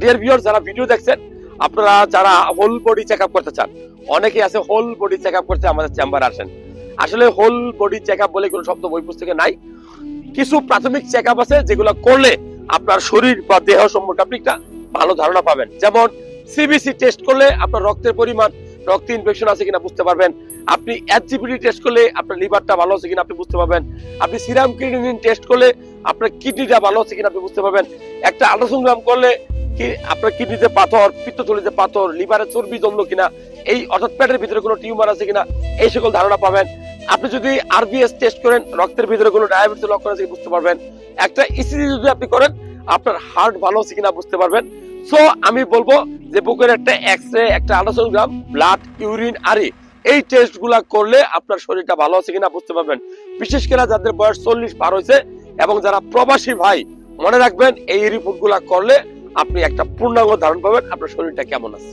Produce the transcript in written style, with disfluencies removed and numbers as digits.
Dear viewer, যারা video দেখছেন, আপনারা যারা হোল বডি চেক আপ করতে চান, অনেকেই আছে হোল বডি চেক আপ করতে আমাদের চেম্বারে আসেন। আসলে হোল বডি চেক আপ বলে কোনো শব্দ বই পুস্তকে নাই। কিছু প্রাথমিক চেক আপ আছে যেগুলো করলে আপনার শরীর বা দেহ সম্পর্কে আপনি একটা ভালো ধারণা পাবেন। যেমন সিবিসি টেস্ট করলে আপনার রক্তের পরিমাণ, রক্তে ইনফেকশন আছে কিনা বুঝতে পারবেন। আপনি এসজিপিটি টেস্ট করলে আপনার লিভারটা ভালো আছে কিনা আপনি বুঝতে পারবেন। আপনি সিরাম ক্রিয়েটিনিন টেস্ট করলে আপনার কিডনিটা ভালো আছে কিনা আপনি বুঝতে পারবেন। একটা আল্ট্রাসোনোগ্রাম করলে কি আপনার কিডনিতে পাথর, পিত্তথলিতে পাথর, লিভারে চর্বি জমলো কিনা, এই অর্থাৎ পেটের ভিতরে কোনো টিউমার আছে কিনা, এই সকল ধারণা পাবেন। আপনি যদি আরবিএস টেস্ট করেন, রক্তের ভিতরে কোনো ডায়াবেটিস লক্ষণ আছে বুঝতে পারবেন। একটা ইসিজি যদি আপনি করেন, আপনার হার্ট ভালো আছে কিনা বুঝতে পারবেন। সো আমি বলবো যে বুকের একটা এক্সরে, একটা আল্ট্রাসোনোগ্রাম, ব্লাড, ইউরিন, আরি, এই টেস্ট গুলা করলে আপনার শরীরটা ভালো আছে কিনা বুঝতে পারবেন। বিশেষ করে যাদের বয়স 40 পার হয়েছে এবং যারা প্রবাসী ভাই, মনে রাখবেন এই রিপোর্ট গুলা করলে আপনি একটা পূর্ণাঙ্গ ধারণা পাবেন আপনার শরীরটা কেমন আছে।